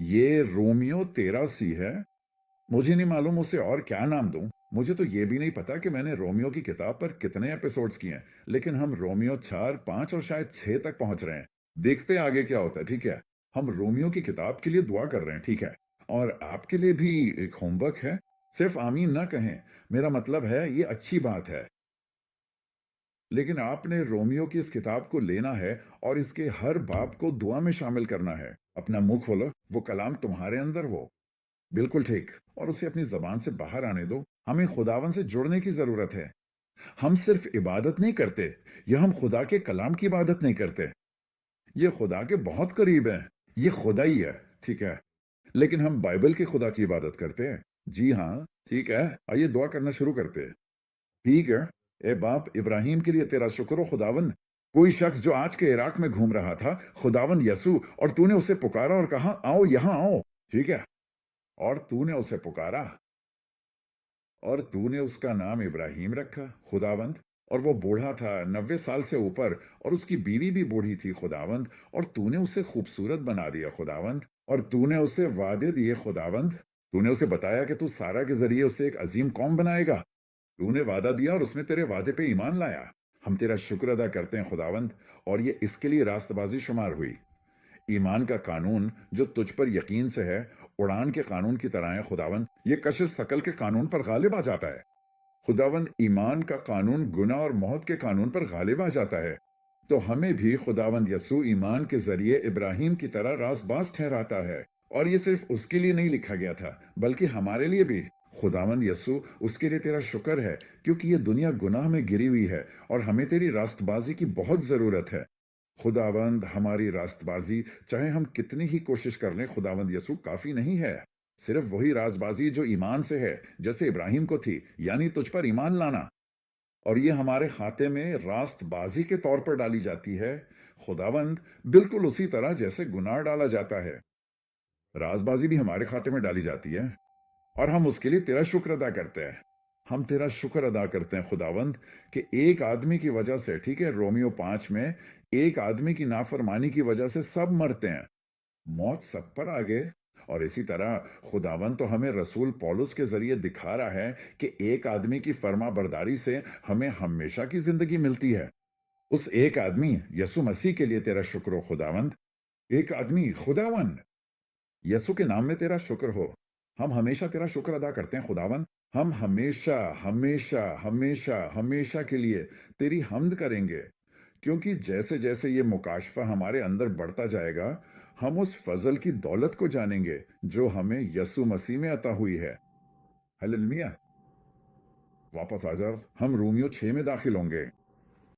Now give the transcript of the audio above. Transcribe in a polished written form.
ये रोमियो तेरा सी है। मुझे नहीं मालूम उसे और क्या नाम दूं। मुझे तो ये भी नहीं पता कि मैंने रोमियो की किताब पर कितने एपिसोड्स किए हैं, लेकिन हम रोमियो 4, 5 और शायद 6 तक पहुंच रहे हैं। देखते हैं आगे क्या होता है, ठीक है? हम रोमियो की किताब के लिए दुआ कर रहे हैं, ठीक है? और आपके लिए भी एक होमवर्क है। सिर्फ आमीन ना कहें, मेरा मतलब है ये अच्छी बात है। लेकिन आपने रोमियो की इस किताब को लेना है और इसके हर बाब को दुआ में शामिल करना है। अपना मुंह खोलो, वो कलाम तुम्हारे अंदर वो। बिल्कुल ठीक। और उसे अपनी जबान से बाहर आने दो। हमें खुदावन से जुड़ने की जरूरत है। हम सिर्फ इबादत नहीं करते, या हम खुदा के कलाम की इबादत नहीं करते। ये खुदा के बहुत करीब है। ये खुदा ही है, ठीक है? लेकिन हम बाइबल के खुदा की इबादत करते हैं। जी हाँ, ठीक है। आइए दुआ करना शुरू करते हैं। ठीक है। ए बाप इब्राहिम के लिए तेरा शुक्र हो खुदावन। कोई शख्स जो आज के इराक में घूम रहा था, खुदावन यसू, और तूने उसे पुकारा और कहा आओ यहां आओ, ठीक है? और तूने उसे पुकारा और तूने उसका नाम इब्राहिम रखा, खुदावंद। और वो बूढ़ा था, 90 साल से ऊपर, और उसकी बीवी भी बूढ़ी थी, खुदावंद। और तूने उसे खूबसूरत बना दिया, खुदावंद। और तूने उसे वादे दिए, खुदावंद। तूने उसे बताया कि तू सारा के जरिए उसे एक अजीम कौम बनाएगा। तूने वादा दिया और उसने तेरे वादे पे ईमान लाया। हम तेरा शुक्र अदा करते हैं, खुदावंद। और ये इसके लिए रास्तबाजी शुमार हुई। ईमान का कानून जो तुझ पर यकीन से है, उड़ान के कानून की तरह है, खुदावंद। ये कशिश सकल के कानून पर गालिब आ जाता है, खुदावंद। ईमान का कानून गुनाह और मौत के कानून पर गालिब आ जाता है। तो हमें भी खुदावंद यसू ईमान के जरिए इब्राहिम की तरह रासबाज ठहराता है। और ये सिर्फ उसके लिए नहीं लिखा गया था, बल्कि हमारे लिए भी। खुदावंद यसू, उसके लिए तेरा शुक्र है, क्योंकि ये दुनिया गुनाह में गिरी हुई है और हमें तेरी रास्तबाजी की बहुत जरूरत है। खुदावंद, हमारी रास्तबाजी, चाहे हम कितनी ही कोशिश कर लें, खुदावंद यसू, काफी नहीं है। सिर्फ वही राजबाजी जो ईमान से है, जैसे इब्राहिम को थी, यानी तुझ पर ईमान लाना। और ये हमारे खाते में रास्तबाजी के तौर पर डाली जाती है, खुदावंद, बिल्कुल उसी तरह जैसे गुनाह डाला जाता है। राजबाजी भी हमारे खाते में डाली जाती है, और हम उसके लिए तेरा शुक्र अदा करते हैं। हम तेरा शुक्र अदा करते हैं, खुदावंद, कि एक आदमी की वजह से, ठीक है, रोमियो 5 में, एक आदमी की नाफरमानी की वजह से सब मरते हैं। मौत सब पर आ गए। और इसी तरह खुदावन तो हमें रसूल पौलुस के जरिए दिखा रहा है कि एक आदमी की फर्मा बरदारी से हमें हमेशा की जिंदगी मिलती है। उस एक आदमी यसु मसीह के लिए तेरा शुक्र हो, खुदावंद। एक आदमी, खुदावन, यसु के नाम में तेरा शुक्र हो। हम हमेशा तेरा शुक्र अदा करते हैं, खुदावन। हम हमेशा हमेशा हमेशा हमेशा के लिए तेरी हम्द करेंगे, क्योंकि जैसे जैसे ये मुकाशफा हमारे अंदर बढ़ता जाएगा, हम उस फजल की दौलत को जानेंगे जो हमें यसु मसीह में अता हुई है। हालेलुया। वापस आ जाओ, हम रोमियो 6 में दाखिल होंगे।